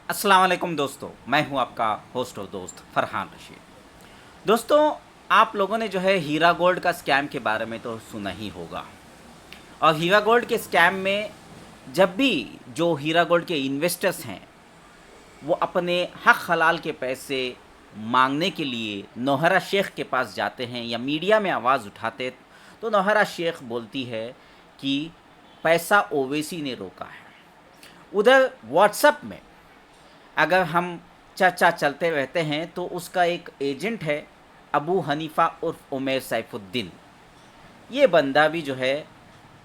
अस्सलाम वालेकुम दोस्तों, मैं हूं आपका होस्ट और दोस्त फरहान रशीद। दोस्तों, आप लोगों ने जो है हीरा गोल्ड का स्कैम के बारे में तो सुना ही होगा। और हीरा गोल्ड के स्कैम में जब भी जो हीरा गोल्ड के इन्वेस्टर्स हैं वो अपने हक हलाल के पैसे मांगने के लिए नौहरा शेख के पास जाते हैं या मीडिया में आवाज़ उठाते, तो नौहरा शेख बोलती है कि पैसा ओवैसी ने रोका है। उधर व्हाट्सएप में अगर हम चर्चा चलते रहते हैं तो उसका एक एजेंट है अबू हनीफ़ा उर्फ उमैर सैफुद्दीन। ये बंदा भी जो है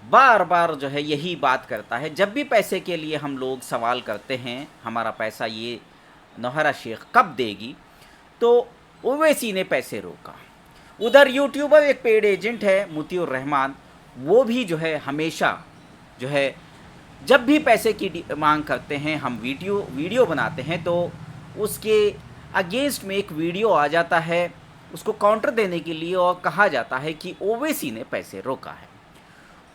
बार बार जो है यही बात करता है। जब भी पैसे के लिए हम लोग सवाल करते हैं हमारा पैसा ये नौहरा शेख कब देगी, तो ओवैसी ने पैसे रोका। उधर यूट्यूबर एक पेड एजेंट है मुतीउर रहमान, वो भी जो है हमेशा जो है जब भी पैसे की मांग करते हैं, हम वीडियो बनाते हैं तो उसके अगेंस्ट में एक वीडियो आ जाता है उसको काउंटर देने के लिए और कहा जाता है कि ओवैसी ने पैसे रोका है।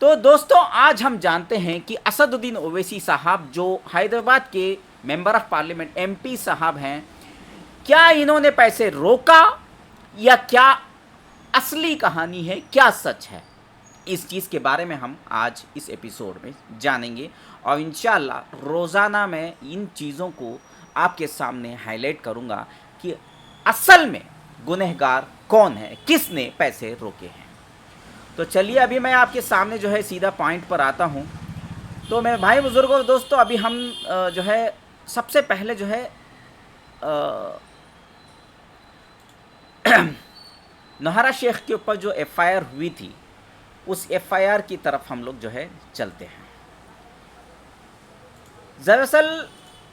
तो दोस्तों, आज हम जानते हैं कि असदुद्दीन ओवैसी साहब जो हैदराबाद के मेंबर ऑफ पार्लियामेंट एमपी साहब हैं, क्या इन्होंने पैसे रोका या क्या असली कहानी है, क्या सच है, इस चीज़ के बारे में हम आज इस एपिसोड में जानेंगे। और इंशाअल्लाह रोज़ाना मैं इन चीज़ों को आपके सामने हाईलाइट करूँगा कि असल में गुनहगार कौन है, किसने पैसे रोके हैं। तो चलिए अभी मैं आपके सामने जो है सीधा पॉइंट पर आता हूँ। तो मेरे भाई बुज़ुर्गों दोस्तों, अभी हम जो है सबसे पहले जो है नौहरा शेख के ऊपर जो एफआईआर हुई थी उस एफआईआर की तरफ हम लोग जो है चलते हैं। दरअसल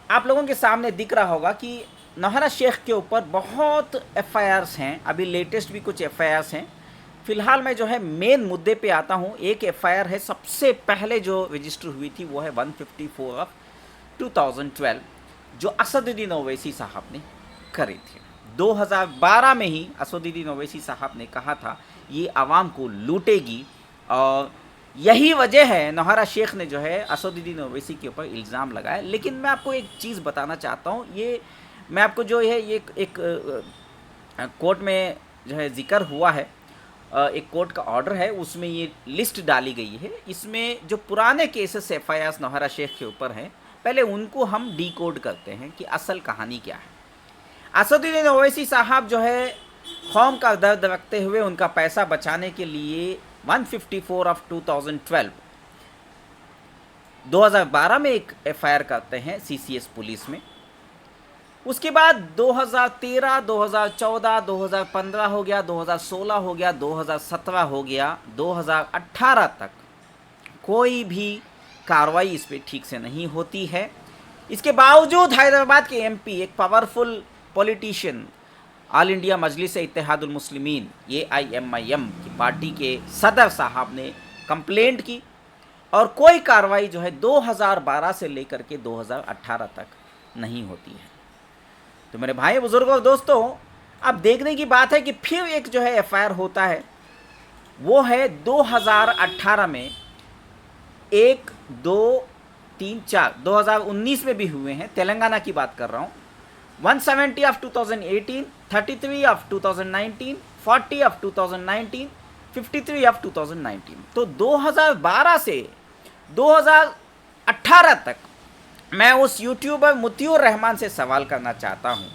आप लोगों के सामने दिख रहा होगा कि नौहरा शेख के ऊपर बहुत एफआईआर्स हैं, अभी लेटेस्ट भी कुछ एफआईआर्स हैं। फ़िलहाल मैं जो है मेन मुद्दे पे आता हूँ। एक एफआईआर है सबसे पहले जो रजिस्टर हुई थी, वो है 154 ऑफ 2012 जो असदुद्दीन ओवैसी साहब ने करी थी। 2012 में ही असदुद्दीन ओवैसी साहब ने कहा था ये आवाम को लूटेगी, और यही वजह है नौहरा शेख ने जो है असदुद्दीन ओवैसी के ऊपर इल्ज़ाम लगाया। लेकिन मैं आपको एक चीज़ बताना चाहता हूँ, ये मैं आपको जो है ये एक कोर्ट में जो है ज़िक्र हुआ है, एक कोर्ट का ऑर्डर है, उसमें ये लिस्ट डाली गई है। इसमें जो पुराने केसेस एफआईआर नौहरा शेख के ऊपर हैं, पहले उनको हम डिकोड करते हैं कि असल कहानी क्या है। असदुद्दीन ओवैसी साहब जो है कौम का दर्द रखते हुए उनका पैसा बचाने के लिए 154 ऑफ 2012 में एक एफआईआर करते हैं सीसीएस पुलिस में। उसके बाद 2013, 2014, 2015 हो गया, 2016 हो गया, 2017 हो गया, 2018 तक कोई भी कार्रवाई इस पर ठीक से नहीं होती है। इसके बावजूद हैदराबाद के एमपी, एक पावरफुल पॉलिटिशियन, ऑल इंडिया मजलिस इत्तेहादुल मुस्लिमीन AIMIM की पार्टी के सदर साहब ने कंप्लेंट की और कोई कार्रवाई जो है 2012 से लेकर के 2018 तक नहीं होती है। तो मेरे भाई बुजुर्गों दोस्तों, अब देखने की बात है कि फिर एक जो है एफआईआर होता है, वो है 2018 में, 1, 2, 3, 4 2019 में भी हुए हैं, तेलंगाना की बात कर रहा हूँ। 170 ऑफ 2018, 33 ऑफ 2019, 40 ऑफ 2019, 53 ऑफ 2019। तो 2012 से 2018 तक मैं उस यूट्यूबर मुतीउर रहमान से सवाल करना चाहता हूँ।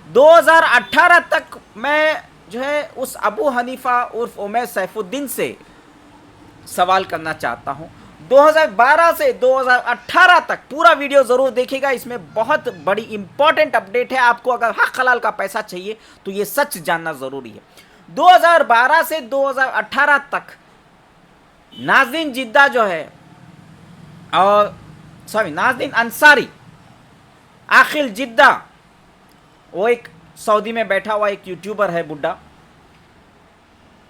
2018 तक मैं जो है उस अबू हनीफ़ा उर्फ उमैर सैफुद्दीन से सवाल करना चाहता हूँ। 2012 से 2018 तक पूरा वीडियो ज़रूर देखिएगा, इसमें बहुत बड़ी इंपॉर्टेंट अपडेट है। आपको अगर हक हलाल का पैसा चाहिए तो ये सच जानना ज़रूरी है। 2012 से 2018 तक नाज़रीन जिद्दा जो है, और नाज़रीन अंसारी, आखिल जिद्दा, वो एक सऊदी में बैठा हुआ एक यूट्यूबर है बुड्ढा,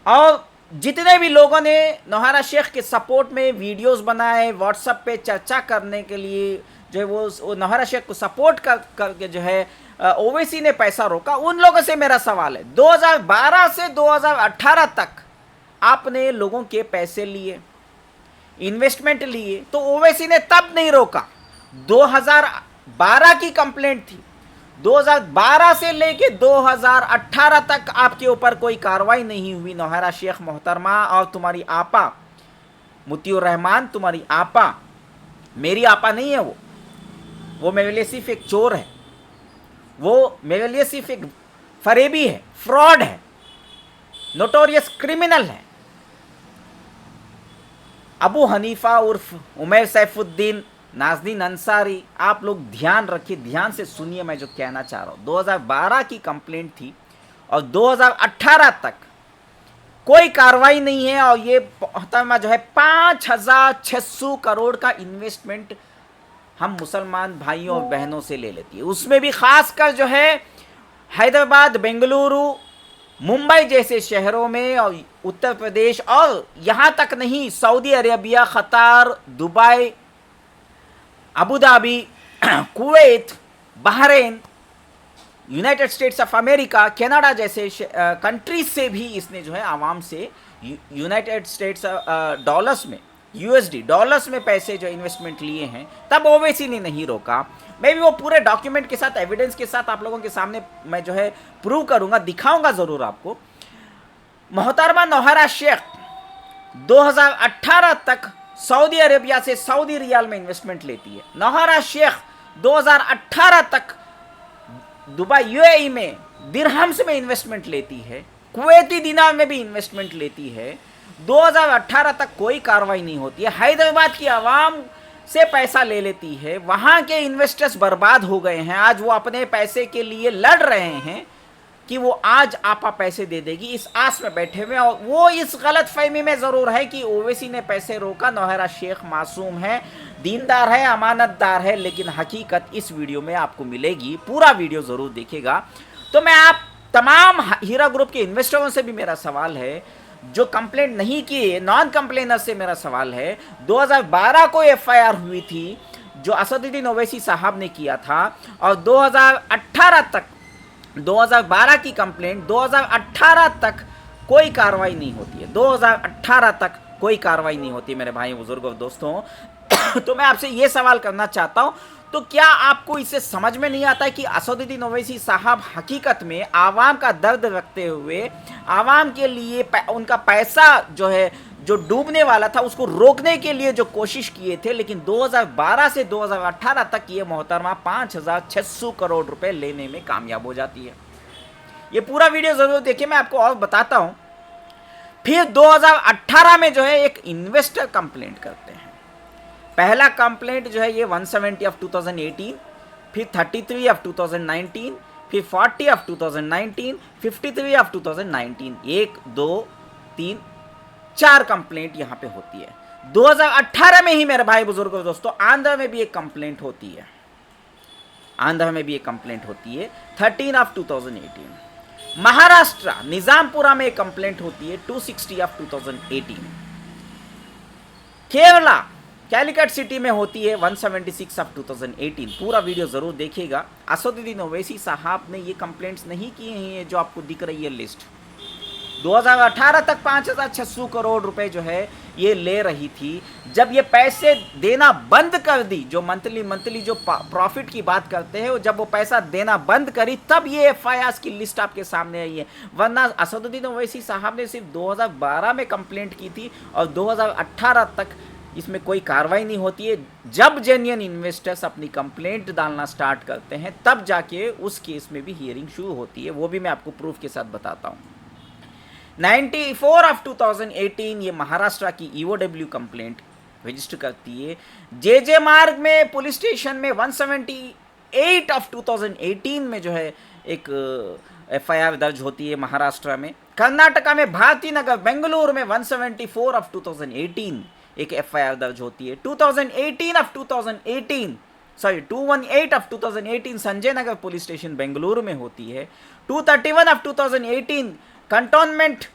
और जितने भी लोगों ने नौहरा शेख के सपोर्ट में वीडियोस बनाए, व्हाट्सएप पे चर्चा करने के लिए जो है वो नौहरा शेख को सपोर्ट करके जो है ओवैसी ने पैसा रोका, उन लोगों से मेरा सवाल है 2012 से 2018 तक आपने लोगों के पैसे लिए, इन्वेस्टमेंट लिए, तो ओवैसी ने तब नहीं रोका। 2012 की कंप्लेंट थी। 2012 से लेके 2018 तक आपके ऊपर कोई कार्रवाई नहीं हुई नौहरा शेख मोहतरमा और तुम्हारी आपा मुतियुर रहमान, तुम्हारी आपा, मेरी आपा नहीं है वो मेरे लिए सिर्फ एक चोर है, वो मेरे लिए सिर्फ एक फरेबी है, फ्रॉड है, नोटोरियस क्रिमिनल है। अबू हनीफा उर्फ उमैर सैफुद्दीन, नाज़नीन अंसारी, आप लोग ध्यान रखिए, ध्यान से सुनिए मैं जो कहना चाह रहा हूँ। 2012 की कंप्लेंट थी और 2018 तक कोई कार्रवाई नहीं है और ये मोहतरमा जो है 5,600 करोड़ का इन्वेस्टमेंट हम मुसलमान भाइयों और बहनों से ले लेती है। उसमें भी खासकर जो है हैदराबाद, बेंगलुरु, मुंबई जैसे शहरों में और उत्तर प्रदेश और यहाँ तक नहीं, सऊदी अरेबिया, कतार, Dubai, Abu Dhabi, Kuwait, Bahrain, United states of America, Canada जैसे कंट्रीज से भी इसने जो है आवाम से यूनाइटेड स्टेट्स डॉलर्स में, यूएसडी डॉलर्स में पैसे जो इन्वेस्टमेंट लिए हैं। तब ओवैसी ने नहीं रोका। मैं भी वो पूरे डॉक्यूमेंट के साथ, एविडेंस के साथ आप लोगों के सामने मैं जो है प्रूव करूंगा, दिखाऊंगा ज़रूर आपको। मोहतरमा नौहरा शेख 2018 तक सऊदी अरेबिया से सऊदी रियाल में इन्वेस्टमेंट लेती है। नौहरा शेख 2018 तक दुबई यूएई में दिरहम्स में इन्वेस्टमेंट लेती है, कुवैती दिनार में भी इन्वेस्टमेंट लेती है। 2018 तक कोई कार्रवाई नहीं होती है। हैदराबाद की आवाम से पैसा ले लेती है, वहाँ के इन्वेस्टर्स बर्बाद हो गए हैं। आज वो अपने पैसे के लिए लड़ रहे हैं कि वो आज आपा पैसे दे देगी, इस आस में बैठे हुए। और वो इस गलत फहमी में ज़रूर है कि ओवैसी ने पैसे रोका, नौहरा शेख मासूम है, दीनदार है, अमानतदार है, लेकिन हकीकत इस वीडियो में आपको मिलेगी। पूरा वीडियो ज़रूर देखिएगा। तो मैं आप तमाम हीरा ग्रुप के इन्वेस्टरों से भी मेरा सवाल है, जो कंप्लेंट नहीं किए, नॉन कंप्लेनर से मेरा सवाल है। 2012 को एफआईआर हुई थी जो असदुद्दीन ओवैसी साहब ने किया था, और 2018 तक, 2012 की कंप्लेंट 2018 तक कोई कार्रवाई नहीं होती है। 2018 तक कोई कार्रवाई नहीं होती है मेरे भाई, बुजुर्गों, दोस्तों। तो मैं आपसे ये सवाल करना चाहता हूं, तो क्या आपको इससे समझ में नहीं आता है कि असदुद्दीन ओवैसी साहब हकीकत में आवाम का दर्द रखते हुए, आवाम के लिए उनका पैसा जो है, जो डूबने वाला था, उसको रोकने के लिए जो कोशिश किए थे, लेकिन 2012 से 2018 तक ये मोहतरमा 5,600 करोड़ रुपए लेने में कामयाब हो जाती है। ये पूरा वीडियो जरूर देखिए, मैं आपको और बताता हूं। फिर 2018 में जो है एक इन्वेस्टर कंप्लेंट करते हैं। पहला कंप्लेंट जो है ये 170 ऑफ 2018, फिर 33 ऑफ 2019, फिर 40 ऑफ 2019, 53 ऑफ 2019। 1 2 3 4 कंप्लेंट यहां पे होती है। 2018 में ही मेरे भाई बुजुर्गों, दोस्तों, आंध्र में भी एक कंप्लेंट होती है। आंध्र में भी एक कंप्लेंट होती है 13 ऑफ 2018। महाराष्ट्र निजामपुरा में एक कंप्लेंट होती है 260 ऑफ 2018। केरला कैलिकट सिटी में होती है 176 ऑफ 2018। पूरा वीडियो जरूर देखिएगा। असदुद्दीन ओवैसी साहब ने ये कंप्लेंट्स नहीं किए हैं जो आपको दिख रही है लिस्ट। 2018 तक 5,600 करोड़ रुपए जो है ये ले रही थी। जब ये पैसे देना बंद कर दी, जो मंथली जो प्रॉफिट की बात करते हैं, जब वो पैसा देना बंद करी, तब ये एफआईआर की लिस्ट आपके सामने आई है। वरना असदुद्दीन ओवैसी साहब ने सिर्फ 2012 में कंप्लेंट की थी और 2018 तक इसमें कोई कार्रवाई नहीं होती है। जब जेन्युइन इन्वेस्टर्स अपनी कंप्लेंट डालना स्टार्ट करते हैं, तब जाके उस केस में भी हियरिंग शुरू होती है। वो भी मैं आपको प्रूफ के साथ बताता हूँ। 94 ऑफ 2018 ये महाराष्ट्र की ईओडब्ल्यू कंप्लेंट रजिस्टर करती है। जे मार्ग में पुलिस स्टेशन में 178 ऑफ 2018 में जो है एक एफआईआर दर्ज होती है महाराष्ट्र में। कर्नाटका में भारती नगर बेंगलुरु में 174 ऑफ 2018 एक एफआईआर दर्ज होती है। 218 of 2018 Sanjay Nagar police station Bengaluru में होती है। 231 of 2018 cantonment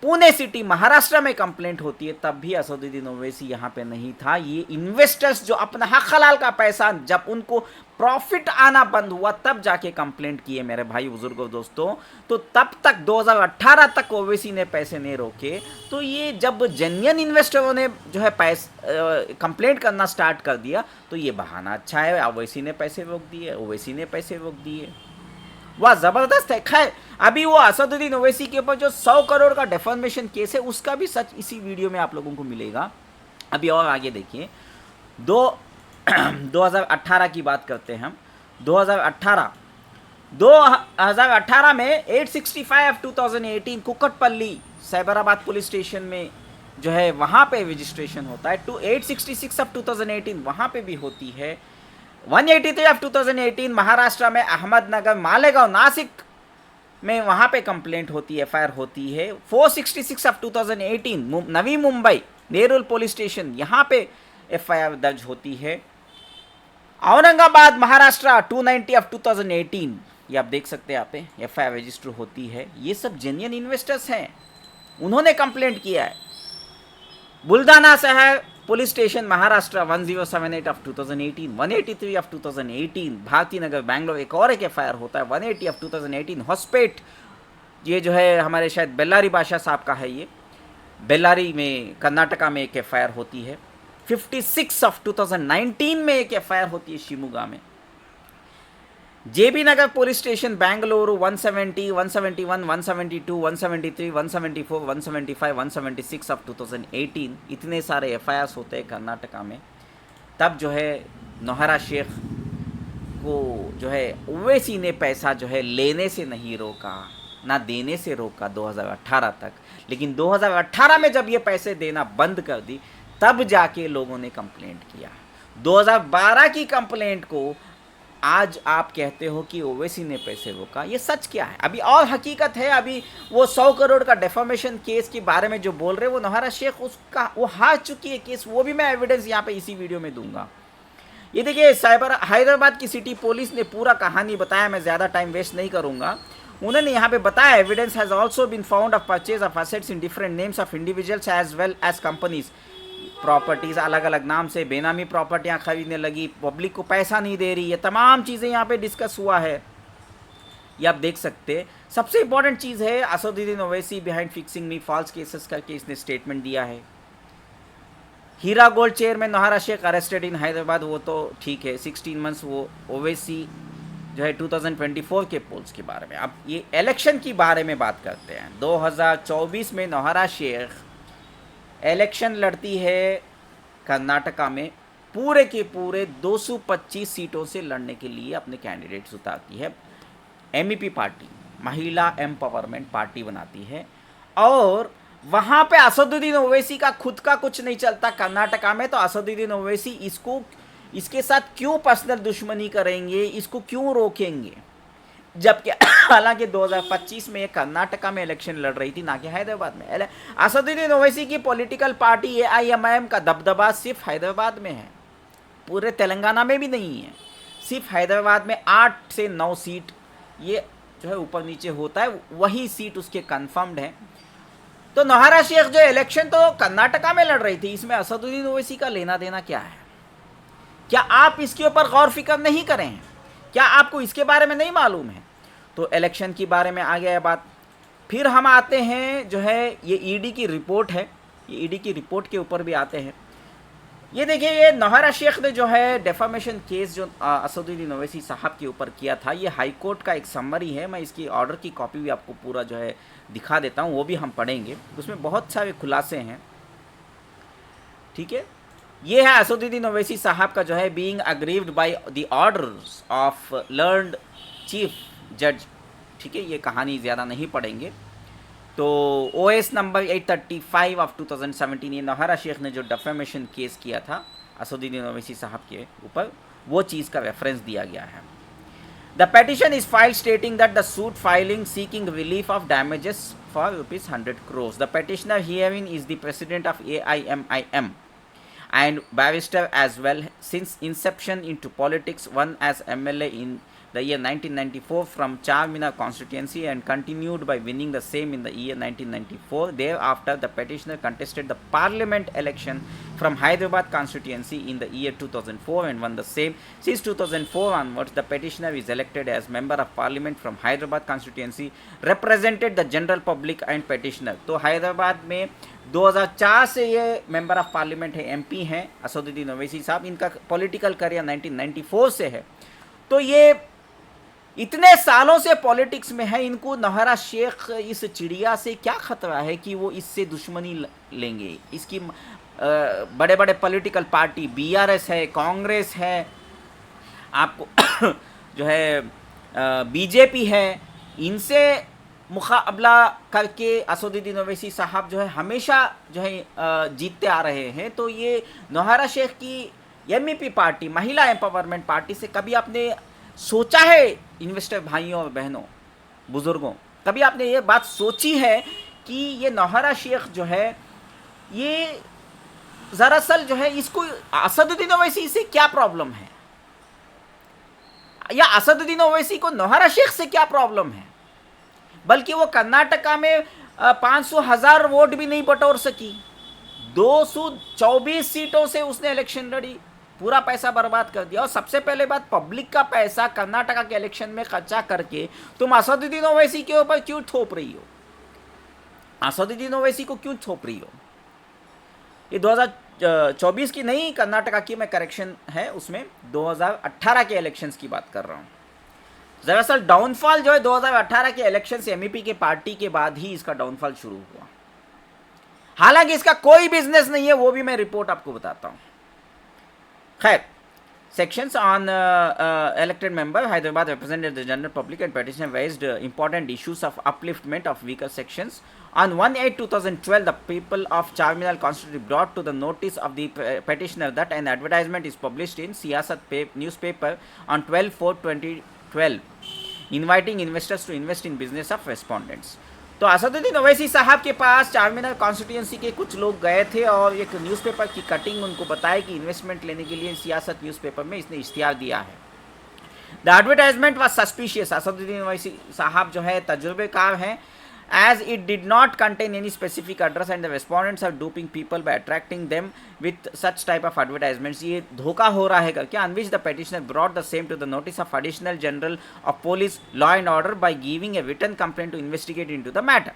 Pune city Maharashtra में कंप्लेंट होती है, तब भी असदुद्दीन ओवैसी यहाँ पे नहीं था। ये इन्वेस्टर्स जो अपना हक हलाल का पैसा, जब उनको प्रॉफिट आना बंद हुआ तब जाके कंप्लेंट किए मेरे भाई बुजुर्गों दोस्तों। तो तब तक 2018 तक ओवैसी ने पैसे नहीं रोके। तो ये जब जेन्युइन इन्वेस्टरों ने जो है कंप्लेंट करना स्टार्ट कर दिया, तो ये बहाना अच्छा है, ओवैसी ने पैसे रोक दिए, ओवैसी ने पैसे रोक दिए। वाह ज़बरदस्त है। खैर, अभी वो असदुद्दीन ओवैसी के ऊपर जो 100 करोड़ का डेफॉर्मेशन केस है, उसका भी सच इसी वीडियो में आप लोगों को मिलेगा। अभी और आगे देखिए, 2018 की बात करते हैं हम। 2018 में 865/2018 कुकटपल्ली साइबराबाद पुलिस स्टेशन में जो है वहाँ पे रजिस्ट्रेशन होता है। 866/2018 वहाँ पे भी होती है। 183/2018 महाराष्ट्र में अहमदनगर, मालेगांव, नासिक में वहाँ पे कंप्लेंट होती है, एफआईआर होती है। 466/2018 नवी मुंबई नेरुल पुलिस स्टेशन, यहाँ पे एफआईआर दर्ज होती है। औरंगाबाद महाराष्ट्र 290/2018, ये आप देख सकते हैं यहाँ पे एफआईआर रजिस्टर होती है। ये सब जेन्युइन इन्वेस्टर्स हैं, उन्होंने कंप्लेंट किया है। बुलढाना शहर पुलिस स्टेशन महाराष्ट्र 1078/2018, 183/2018 भारती नगर बैंगलोर एक एफआईआर होता है। 180/2018 हॉस्पेट, ये जो है हमारे शायद बेल्लारी भाषा साहब का है, ये बेल्लारी में कर्नाटका में एक एफआईआर होती है। 56/2019 में एक एफआईआर होती है शिमोगा में। जेबी नगर पुलिस स्टेशन बेंगलुरु 170, 171, 172, 173, 174, 175, 176/2018 इतने सारे एफआईआर्स होते हैं कर्नाटका में। तब जो है नौहरा शेख को जो है ओवैसी ने पैसा जो है लेने से नहीं रोका, ना देने से रोका 2018 तक। लेकिन 2018 में जब ये पैसे देना बंद कर दी, तब जाके लोगों ने कंप्लेंट किया। 2012 की कंप्लेंट को आज आप कहते हो कि ओवैसी ने पैसे रोका। ये सच क्या है? अभी और हकीकत है। अभी वो 100 करोड़ का डेफॉर्मेशन केस के बारे में जो बोल रहे हैं, वो नौहरा शेख उसका वो हार चुकी है केस। वो भी मैं एविडेंस यहाँ पे इसी वीडियो में दूंगा। ये देखिए, हैदराबाद की सिटी पुलिस ने पूरा कहानी बताया, मैं ज़्यादा टाइम वेस्ट नहीं करूँगा। उन्होंने यहाँ पे बताया, evidence has also been found of purchase of assets in different names of individuals as well as companies. Properties अलग अलग नाम से बेनामी प्रॉपर्टियाँ खरीदने लगी, पब्लिक को पैसा नहीं दे रही है, तमाम चीज़ें यहाँ पे डिस्कस हुआ है, ये आप देख सकते हैं। सबसे इंपॉर्टेंट चीज़ है, Asaduddin Owaisi behind fixing me false cases करके इसने स्टेटमेंट दिया है। Heera gold chairman Nowhera Shaikh arrested in Hyderabad, वो तो ठीक है, 16 मंथ्स। वो ओवैसी जो है 2024 के पोल्स के बारे में। अब ये इलेक्शन की बारे में बात करते हैं। 2024 में नौहरा शेख इलेक्शन लड़ती है कर्नाटका में, पूरे के पूरे 225 सीटों से लड़ने के लिए अपने कैंडिडेट्स उतारती है। एमईपी पार्टी, महिला एम्पावरमेंट पार्टी बनाती है, और वहाँ पे असदुद्दीन ओवैसी का खुद का कुछ नहीं चलता कर्नाटका में। तो असदुद्दीन ओवैसी इसके साथ क्यों पर्सनल दुश्मनी करेंगे, इसको क्यों रोकेंगे? जबकि हालांकि 2025 में कर्नाटका में इलेक्शन लड़ रही थी, ना कि हैदराबाद में। असदुद्दीन ओवैसी की पॉलिटिकल पार्टी AIMIM का दबदबा सिर्फ हैदराबाद में है, पूरे तेलंगाना में भी नहीं है। सिर्फ हैदराबाद में 8 से 9 सीट ये जो है ऊपर नीचे होता है, वही सीट उसके कन्फर्म्ड है। तो नौहरा शेख जो इलेक्शन तो कर्नाटका में लड़ रही थी, इसमें असदुद्दीन ओवैसी का लेना देना क्या है? क्या आप इसके ऊपर गौर फिक्र नहीं करें हैं? क्या आपको इसके बारे में नहीं मालूम है? तो इलेक्शन के बारे में आ गया बात। फिर हम आते हैं जो है ये ईडी की रिपोर्ट है, ये ईडी की रिपोर्ट के ऊपर भी आते हैं। ये देखिए, ये नौहरा शेख ने जो है डेफामेशन केस जो असदुद्दीन ओवैसी साहब के ऊपर किया था, ये हाई कोर्ट का एक समरी है। मैं इसकी ऑर्डर की कॉपी भी आपको पूरा जो है दिखा देता हूँ, वो भी हम पढ़ेंगे। उसमें बहुत सारे खुलासे हैं, ठीक है। ये है असदुद्दीन ओवैसी साहब का जो है being aggrieved by the orders of learned chief जज, ठीक है। ये कहानी ज़्यादा नहीं पढ़ेंगे। तो OS नंबर 835 ऑफ 2017, ये नौहरा शेख ने जो डेफेमेशन केस किया था असदुद्दीन ओवैसी साहब के ऊपर, वो चीज़ का रेफरेंस दिया गया है। The petition is filed stating that the suit filing seeking relief of damages for ₹100 crores. The petitioner herein is the president of AIMIM and barrister as well, since inception into politics, one as MLA in the year 1994 from Charminar constituency and continued by winning the same in the year 1994. Thereafter, the petitioner contested the parliament election from Hyderabad constituency in the year 2004 and won the same. Since 2004 onwards, the petitioner is elected as member of parliament from Hyderabad constituency, represented the general public and petitioner. तो हैदराबाद में 2004 से ये member of parliament है, MP हैं असदुद्दीन ओवैसी साहब. इनका political career 1994 से है. तो ये इतने सालों से पॉलिटिक्स में है, इनको नौहरा शेख इस चिड़िया से क्या खतरा है कि वो इससे दुश्मनी लेंगे. इसकी बड़े बड़े पॉलिटिकल पार्टी बीआरएस है, कांग्रेस है, आपको जो है बीजेपी है, इनसे मुकाबला करके असदुद्दीन ओवैसी साहब जो है हमेशा जो है जीतते आ रहे हैं. तो ये नौहरा शेख की एमईपी पार्टी, महिला एम्पावरमेंट पार्टी से कभी आपने सोचा है, इन्वेस्टर भाइयों और बहनों, बुजुर्गों, कभी आपने ये बात सोची है कि ये नौहरा शेख जो है ये दरअसल जो है इसको असदुद्दीन ओवैसी से क्या प्रॉब्लम है, या असदुद्दीन ओवैसी को नौहरा शेख से क्या प्रॉब्लम है. बल्कि वो कर्नाटका में 500,000 वोट भी नहीं बटोर सकी. 224 सीटों से उसने इलेक्शन लड़ी, पूरा पैसा बर्बाद कर दिया. और सबसे पहले बात, पब्लिक का पैसा कर्नाटका के इलेक्शन में खर्चा करके तुम असदुद्दीन ओवैसी के ऊपर क्यों थोप रही हो, असदुद्दीन ओवैसी को क्यों थोप रही हो. ये 2024 की नहीं, कर्नाटका की मैं करेक्शन है, उसमें 2018 के इलेक्शंस की बात कर रहा हूँ. दरअसल डाउनफॉल जो है 2018 के इलेक्शन से एमईपी के पार्टी के बाद ही इसका डाउनफॉल शुरू हुआ. हालांकि इसका कोई बिजनेस नहीं है, वो भी मैं रिपोर्ट आपको बताता हूं. खैर, sections on elected member Hyderabad represented the general public and petitioner raised important issues of upliftment of weaker sections. On 1/8/2012, the people of Charminar constituency brought to the notice of the petitioner that an advertisement is published in Siyasat newspaper on 12/4/2012 inviting investors to invest in business of respondents. तो असदुद्दीन ओवैसी साहब के पास Charminar constituency के कुछ लोग गए थे और एक न्यूज़पेपर की कटिंग उनको बताया कि इन्वेस्टमेंट लेने के लिए सियासत न्यूज़पेपर में इसने इश्तिहार दिया है. The advertisement was suspicious. Asaduddin Owaisi साहब जो है तजुर्बेकार हैं. As it did not contain any specific address and the respondents are duping people by attracting them with such type of advertisements. ये धोखा हो रहा है करके, on which the petitioner brought the same to the notice of Additional General of Police Law and Order by giving a written complaint to investigate into the matter.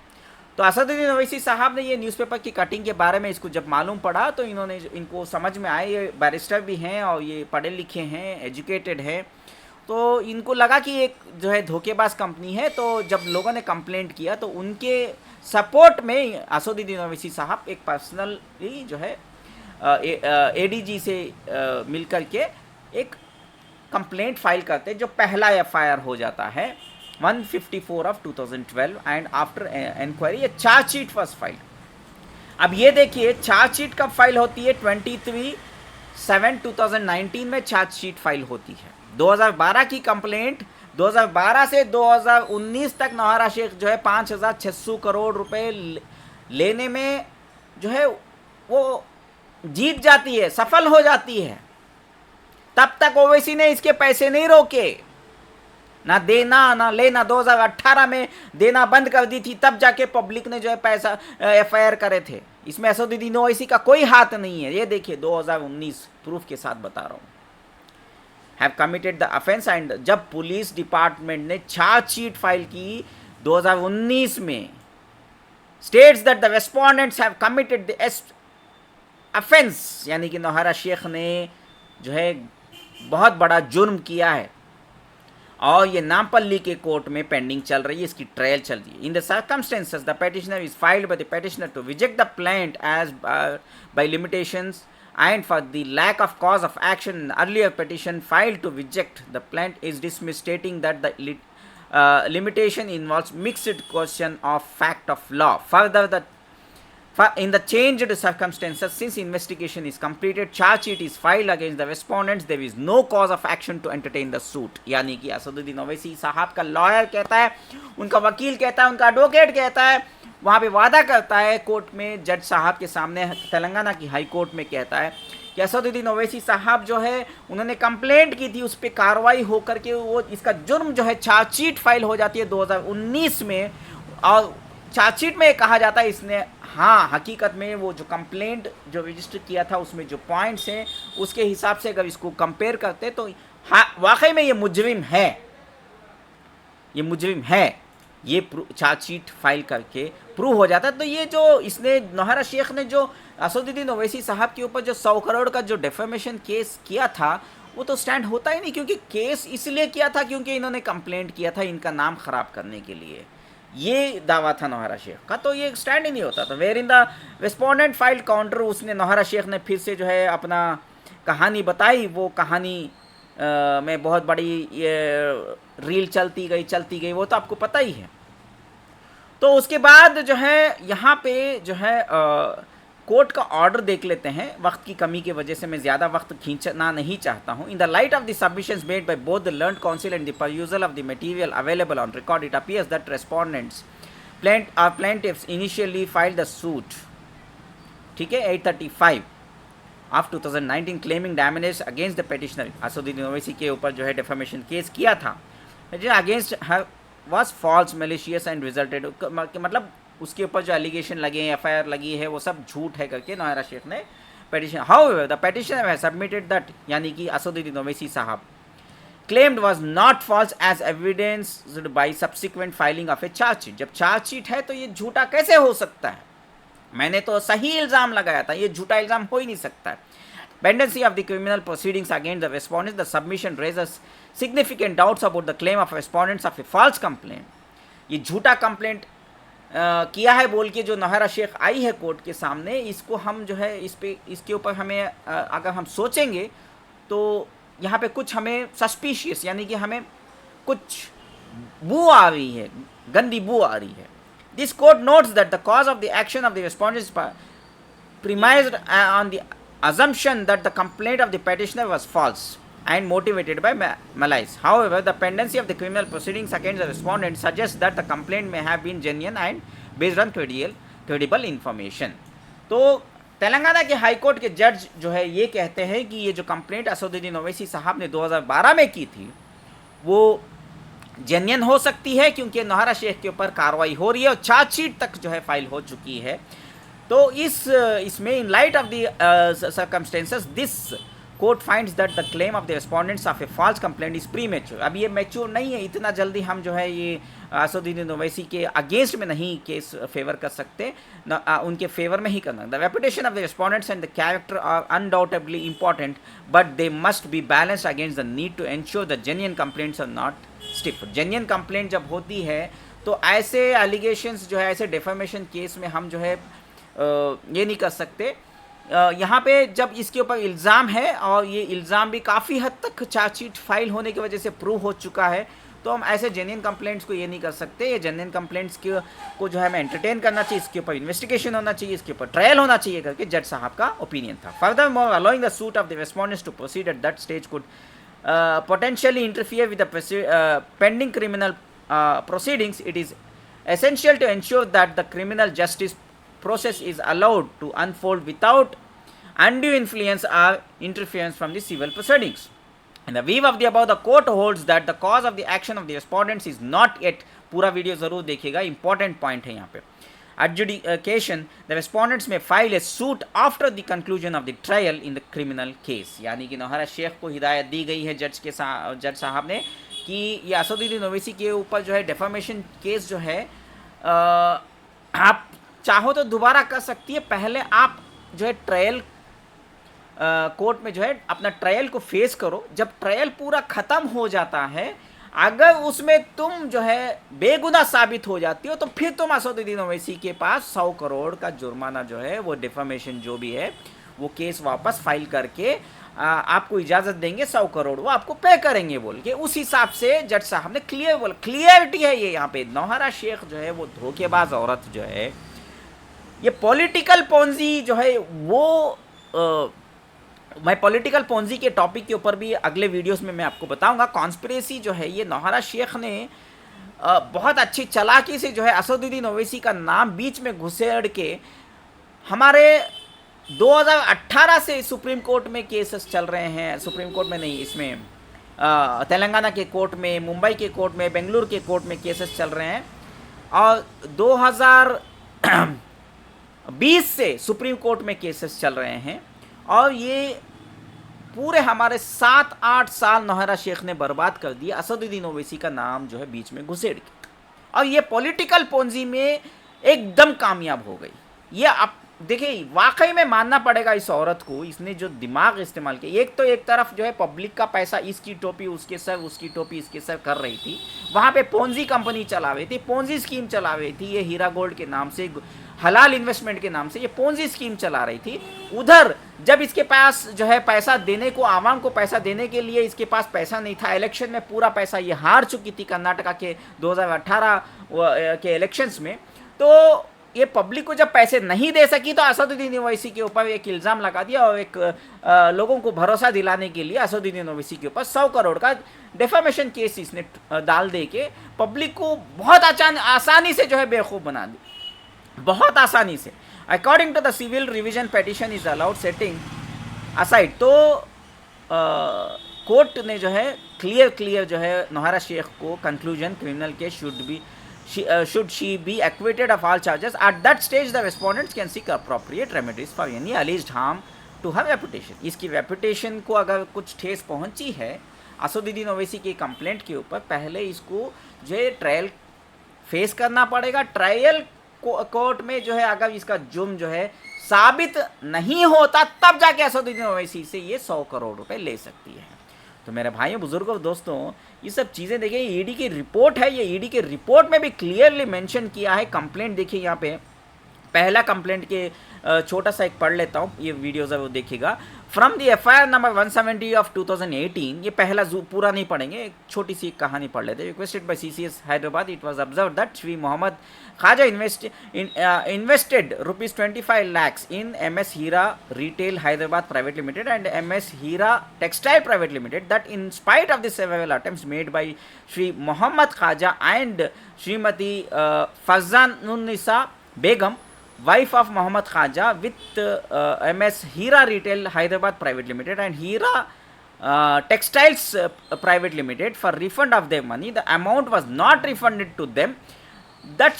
तो असदुद्दीन ओवैसी साहब ने ये न्यूज़पेपर की कटिंग के बारे में इसको जब मालूम पड़ा तो इनको समझ में आया, ये बैरिस्टर भी हैं और ये पढ़े लिखे हैं, एजुकेटेड हैं, तो इनको लगा कि एक जो है धोखेबाज कंपनी है. तो जब लोगों ने कंप्लेंट किया तो उनके सपोर्ट में असदुद्दीन ओवैसी साहब एक पर्सनली जो है एडीजी से मिल कर के एक कंप्लेंट फाइल करते, जो पहला एफआईआर हो जाता है 154 of 2012 and after inquiry a chargesheet was filed. अब ये देखिए चार्जशीट कब फाइल होती है, 23/7/2019 में चार्जशीट फाइल होती है. 2012 की कंप्लेंट, 2012 से 2019 तक नौहरा शेख जो है 5,600 करोड़ रुपए लेने में जो है वो जीत जाती है, सफल हो जाती है. तब तक ओवैसी ने इसके पैसे नहीं रोके, ना देना ना लेना. 2018 में देना बंद कर दी थी, तब जाके पब्लिक ने जो है पैसा एफआईआर करे थे. इसमें असदुद्दीन ओवैसी का कोई हाथ नहीं है. ये देखिए 2019 प्रूफ के साथ बता रहा हूँ. Have committed the offence. And जब पुलिस डिपार्टमेंट ने चार्जशीट फाइल की 2019 में, states that the respondents have committed the offence, यानी कि नौहरा शेख ने जो है बहुत बड़ा जुर्म किया है और ये नामपल्ली के कोर्ट में पेंडिंग चल रही है, इसकी ट्रायल चल रही है. In the circumstances the petitioner is filed by the petitioner to reject the plaint as by limitations and for the lack of cause of action. Earlier petition filed to reject the plaint is dismissed, stating that the limitation involves mixed question of fact of law. Further, in the changed circumstances, since investigation is completed, charge sheet is filed against the respondents, there is no cause of action to entertain the suit. यानी कि असदुद्दीन ओवैसी साहब का lawyer कहता है, उनका वकील कहता है, उनका एडवोकेट कहता है, वहाँ पे वादा करता है कोर्ट में, जज साहब के सामने तेलंगाना की हाई कोर्ट में कहता है कि असदुद्दीन ओवैसी साहब जो है उन्होंने कंप्लेंट की थी, उस पर कार्रवाई होकर के वो इसका जुर्म जो है चार्जशीट फाइल हो जाती है 2019 में, और चार्जशीट में कहा जाता है इसने हाँ हकीकत में वो जो कंप्लेंट जो रजिस्टर किया था उसमें जो पॉइंट्स हैं उसके हिसाब से अगर इसको कंपेयर करते तो हाँ वाकई में ये मुजरिम है, ये मुजरिम है, ये चार्जशीट फाइल करके प्रूव हो जाता है। तो ये जो इसने नौहरा शेख ने जो असदुद्दीन ओवैसी साहब के ऊपर जो 100 करोड़ का जो डेफेमेशन केस किया था वो तो स्टैंड होता ही नहीं, क्योंकि केस इसलिए किया था क्योंकि इन्होंने कंप्लेंट किया था इनका नाम ख़राब करने के लिए, ये दावा था नौहरा शेख का, तो ये स्टैंड ही नहीं होता। तो wherein the respondent file counter उसने नौहरा शेख ने फिर से जो है अपना कहानी बताई, वो कहानी में बहुत बड़ी ये रील चलती गई वो तो आपको पता ही है। तो उसके बाद जो है यहाँ पे जो है कोर्ट का ऑर्डर देख लेते हैं, वक्त की कमी की वजह से मैं ज़्यादा वक्त खींचना नहीं चाहता हूँ। In the light of the submissions made by both the learned counsel and the perusal of the material available on record, it appears that respondents plaintiffs initially filed the suit, ठीक है, 835 of 2019 claiming damages against the petitioner. Asaduddin Owaisi के ऊपर जो है defamation case किया था जो against her was false malicious and resulted, मतलब उसके ऊपर जो एलिगेशन लगे हैं, एफआईआर लगी है, वो सब झूठ है करके नौहरा शेख ने petition. However the petitioner has submitted that, यानी कि असदुद्दीन ओवैसी साहब claimed was not false as evidenced by subsequent filing of a charge sheet। जब चार्जशीट है तो ये झूठा कैसे हो सकता है, मैंने तो सही इल्ज़ाम लगाया था, ये झूठा इल्ज़ाम हो ही नहीं सकता है। Pendency of the criminal proceedings against the respondents, the submission raises significant doubts about the claim of respondents of a false complaint। ये झूठा कंप्लेंट किया है बोल के जो नौहरा शेख आई है कोर्ट के सामने, इसको हम जो है इसके ऊपर हमें अगर हम सोचेंगे तो यहाँ पे कुछ हमें सस्पिशियस, यानी कि हमें कुछ बू आ रही है, गंदी बू आ रही है। This court notes that the cause of the action of the respondents premised on the assumption that the complaint of the petitioner was false and motivated by malice. However, the pendency of the criminal proceedings against the respondent suggests that the complaint may have been genuine and based on credible information। तो तेलंगाना के high court के जज जो है ये कहते हैं कि ये जो कंप्लेंट असदुद्दीन ओवैसी साहब ने 2012 में की थी वो जेन्युइन हो सकती है, क्योंकि नौहरा शेख के ऊपर कार्रवाई हो रही है और चार्जशीट तक जो है फाइल हो चुकी है। तो इसमें in light of the circumstances this court finds that the claim of the respondents of a false complaint is premature. अब ये मैच्योर नहीं है, इतना जल्दी हम जो है ये असदुद्दीन ओवैसी के अगेंस्ट में नहीं केस फेवर कर सकते, उनके फेवर में ही करना। The reputation of the respondents and the character are undoubtedly important but they must be balanced against the need to ensure the genuine complaints are not stiff. Genuine complaint जब होती है तो ऐसे एलिगेशंस जो है, ऐसे डेफेमेशन केस में हम जो है ये नहीं कर सकते। यहाँ पे जब इसके ऊपर इल्ज़ाम है और ये इल्ज़ाम भी काफ़ी हद तक चार्जशीट फाइल होने की वजह से प्रूव हो चुका है, तो हम ऐसे जेन्युइन कंप्लेंट्स को ये नहीं कर सकते। ये जेन्युइन कंप्लेंट्स को जो है हमें एंटरटेन करना चाहिए, इसके ऊपर इन्वेस्टिगेशन होना चाहिए, इसके ऊपर ट्रायल होना चाहिए करके जज साहब का ओपिनियन था। Furthermore allowing the suit of the respondents to proceed at that stage could potentially interfere with the pending criminal proceedings. It is essential to ensure that the criminal justice process is allowed to unfold without undue influence or interference from the civil proceedings. In the view of the above, the court holds that the cause of the action of the respondents is not yet, पूरा video ज़रूर देखिएगा, important point है यहाँ पे, adjudication, the respondents may file a suit after the conclusion of the trial in the criminal case। यानी कि नौहरा शेख को हिदायत दी गई है जज साहब ने कि ये असदुद्दीन ओवैसी के ऊपर जो है डेफामेशन केस जो है आप चाहो तो दोबारा कर सकती है, पहले आप जो है ट्रायल कोर्ट में जो है अपना ट्रायल को फेस करो। जब ट्रायल पूरा ख़त्म हो जाता है, अगर उसमें तुम जो है बेगुनाह साबित हो जाती हो, तो फिर तुम असदुद्दीन ओवैसी के पास 100 करोड़ का जुर्माना जो है वो डिफेमेशन जो भी है वो केस वापस फाइल करके आपको इजाज़त देंगे, 100 करोड़ वो आपको पे करेंगे बोल के। उस हिसाब से जज साहब ने क्लियरिटी है ये यहाँ पे। नौहरा शेख जो है वो धोखेबाज औरत जो है, ये पॉलिटिकल पोंजी जो है वो मैं पॉलिटिकल पोंजी के टॉपिक के ऊपर भी अगले वीडियोस में मैं आपको बताऊंगा। कॉन्स्पिरेसी जो है ये नौहरा शेख ने बहुत अच्छी चालाकी से जो है असदुद्दीन ओवैसी का नाम बीच में घुसेड़ के हमारे 2018 से सुप्रीम कोर्ट में केसेस चल रहे हैं, सुप्रीम कोर्ट में नहीं, इसमें तेलंगाना के कोर्ट में, मुंबई के कोर्ट में, बेंगलुरु के कोर्ट में केसेस चल रहे हैं। और 2020 से सुप्रीम कोर्ट में केसेस चल रहे हैं। और ये पूरे हमारे 7-8 साल नौहरा शेख ने बर्बाद कर दिया। असदुद्दीन ओवैसी का नाम जो है बीच में घुसेड़ के, और ये पॉलिटिकल पोंजी में एकदम कामयाब हो गई। ये आप देखिए, वाकई में मानना पड़ेगा इस औरत को, इसने जो दिमाग इस्तेमाल किया। एक तो एक तरफ जो है पब्लिक का पैसा इसकी टोपी उसके सर, उसकी टोपी इसके सर कर रही थी, वहाँ पे पोंजी कंपनी चला रही थी, पोंजी स्कीम चला रही थी, ये हीरा गोल्ड के नाम से, हलाल इन्वेस्टमेंट के नाम से ये पोंजी स्कीम चला रही थी। उधर जब इसके पास जो है पैसा देने को, आवाम को पैसा देने के लिए इसके पास पैसा नहीं था, इलेक्शन में पूरा पैसा ये हार चुकी थी कर्नाटका के 2018 के इलेक्शंस में, तो ये पब्लिक को जब पैसे नहीं दे सकी तो असदुद्दीन ओवैसी के ऊपर एक इल्ज़ाम लगा दिया, और एक लोगों को भरोसा दिलाने के लिए असदुद्दीन ओवैसी के ऊपर 100 करोड़ का डेफामेशन केस इसने डाल दे के पब्लिक को बहुत आसानी से जो है बेवकूफ़ बना दी, बहुत आसानी से। According to the civil revision petition is allowed setting aside, तो कोर्ट ने जो है क्लियर जो है नौहरा शेख को conclusion criminal case should she be acquitted of all charges. At that stage the respondents can seek appropriate remedies for any alleged harm to her reputation. इसकी reputation को अगर कुछ ठेस पहुंची है असदुद्दीन ओवैसी की कंप्लेंट के ऊपर, पहले इसको जो है ट्रायल फेस करना पड़ेगा। ट्रायल कोर्ट में जो है अगर इसका जुर्म जो है साबित नहीं होता, तब जाके असदुद्दीन ओवैसी से ये 100 करोड़ रुपए ले सकती है। तो मेरे भाइयों, बुजुर्गों, दोस्तों, ये सब चीज़ें देखिए, ईडी की रिपोर्ट है, ये ईडी की रिपोर्ट में भी क्लियरली मेंशन किया है। कंप्लेंट देखिए यहाँ पे, पहला कंप्लेंट के छोटा सा एक पढ़ लेता हूँ, ये वीडियोज़ है वो देखिएगा। From the FIR number 170 of 2018, ये पहला पूरा नहीं पढ़ेंगे, एक छोटी सी कहानी पढ़ लेते हैं। Requested by CCS Hyderabad, it was observe that Shri Mohammed Khwaja invested rupees 25 lakhs in MS Hira Retail Hyderabad Private Limited and MS Hira Textile Private Limited, that in spite of the several attempts made by Shri Mohammad Khaja and Srimati Fazzanunnisa Begum, wife of Mohammad Khaja, with MS Hira Retail Hyderabad Private Limited and Hira Textiles Private Limited, for refund of their money, the amount was not refunded to them. That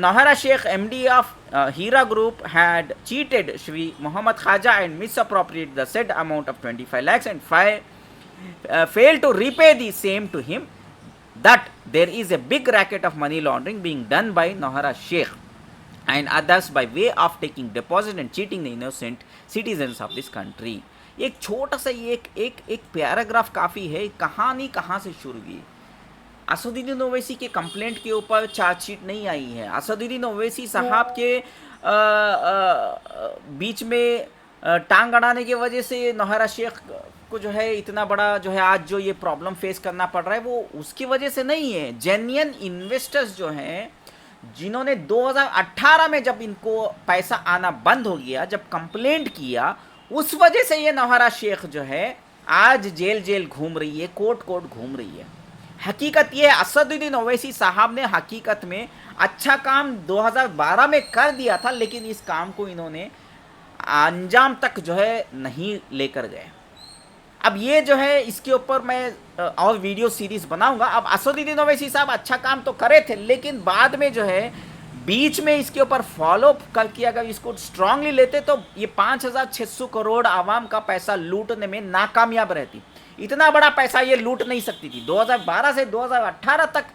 Nahara Sheikh, MD of Hira Group, had cheated Shri Mohammad Khaja and misappropriated the said amount of 25 lakhs and failed to repay the same to him. That there is a big racket of money laundering being done by Nahara Sheikh and others by way of taking deposit and cheating the innocent citizens of this country. एक छोटा सा एक paragraph काफ़ी है। कहानी कहाँ से शुरू हुई? असदुद्दीन ओवैसी के कंप्लेंट के ऊपर चार्जशीट नहीं आई है। असदुद्दीन ओवैसी साहब के बीच में टांग अड़ाने की वजह से नौहरा शेख को जो है इतना बड़ा जो है आज जो ये प्रॉब्लम फेस करना पड़ रहा है, वो उसकी वजह से नहीं है। जेन्युइन इन्वेस्टर्स जो हैं, जिन्होंने 2018 में जब इनको पैसा आना बंद हो गया, जब कंप्लेंट किया, उस वजह से ये नौहरा शेख जो है आज जेल घूम रही है, कोर्ट घूम रही है। हकीकत ये है, असदुद्दीन ओवैसी साहब ने हकीकत में अच्छा काम 2012 में कर दिया था, लेकिन इस काम को इन्होंने अंजाम तक जो है नहीं लेकर गए। अब ये जो है इसके ऊपर मैं और वीडियो सीरीज बनाऊंगा। अब असदुद्दीन ओवैसी साहब अच्छा काम तो करे थे, लेकिन बाद में जो है बीच में इसके ऊपर फॉलो करके अगर इसको स्ट्रांगली लेते तो ये 5,600 करोड़ आवाम का पैसा लूटने में नाकामयाब रहती। इतना बड़ा पैसा ये लूट नहीं सकती थी। 2012 से 2018 तक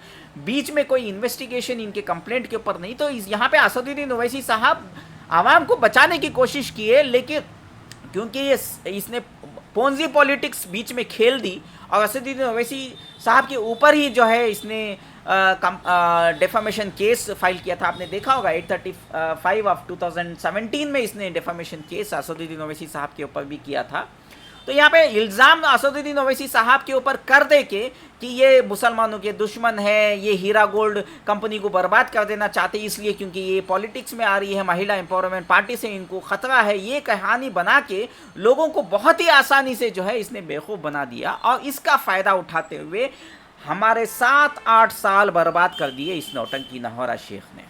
बीच में कोई इन्वेस्टिगेशन इनके कंप्लेंट के ऊपर नहीं। तो यहाँ पे असदुद्दीन ओवैसी साहब आवाम को बचाने की कोशिश की है, लेकिन क्योंकि इसने पोंजी पॉलिटिक्स बीच में खेल दी और असदुद्दीन ओवैसी साहब के ऊपर ही जो है इसने डेफामेशन केस फाइल किया था। आपने देखा होगा 835 ऑफ 2017 में इसने डेफामेशन केस असदुद्दीन ओवैसी साहब के ऊपर भी किया था। तो यहाँ पे इल्ज़ाम असदुद्दीन ओवैसी साहब के ऊपर कर दे के कि ये मुसलमानों के दुश्मन है, ये हीरा गोल्ड कंपनी को बर्बाद कर देना चाहते इसलिए क्योंकि ये पॉलिटिक्स में आ रही है, महिला एम्पावरमेंट पार्टी से इनको खतरा है, ये कहानी बना के लोगों को बहुत ही आसानी से जो है इसने बेवकूफ़ बना दिया और इसका फ़ायदा उठाते हुए हमारे 7-8 साल बर्बाद कर दिए इस नौटंकी नौहरा शेख ने।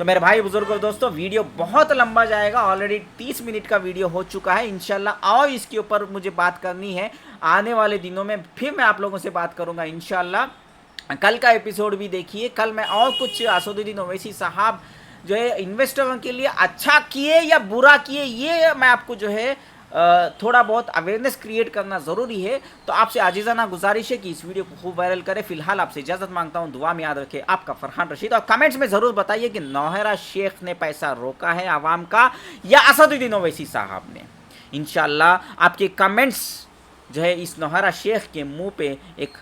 तो मेरे भाई बुजुर्गों दोस्तों, वीडियो बहुत लंबा जाएगा, ऑलरेडी 30 मिनट का वीडियो हो चुका है। इंशाल्लाह और इसके ऊपर मुझे बात करनी है, आने वाले दिनों में फिर मैं आप लोगों से बात करूंगा इंशाल्लाह। कल का एपिसोड भी देखिए, कल मैं और कुछ असदुद्दीन ओवैसी साहब जो है इन्वेस्टरों के लिए अच्छा किए या बुरा किए, ये मैं आपको जो है थोड़ा बहुत अवेयरनेस क्रिएट करना ज़रूरी है। तो आपसे आजीज़ाना गुजारिश है कि इस वीडियो को खूब वायरल करें। फिलहाल आपसे इजाज़त मांगता हूँ, दुआ में याद रखें आपका फरहान रशीद। और कमेंट्स में ज़रूर बताइए कि नौहरा शेख ने पैसा रोका है आवाम का या असदुद्दीन ओवैसी साहब ने। इंशाल्लाह आपके कमेंट्स जो है इस नौहरा शेख के मुंह पे एक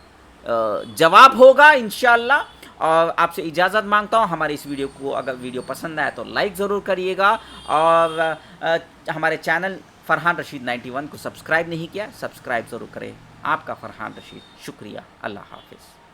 जवाब होगा इंशाल्लाह। और आपसे इजाज़त मांगता हूँ। हमारे इस वीडियो को अगर वीडियो पसंद आया तो लाइक ज़रूर करिएगा, और हमारे चैनल फरहान रशीद 91 को सब्सक्राइब नहीं किया, सब्सक्राइब ज़रूर करें। आपका फरहान रशीद, शुक्रिया, अल्लाह हाफिज़।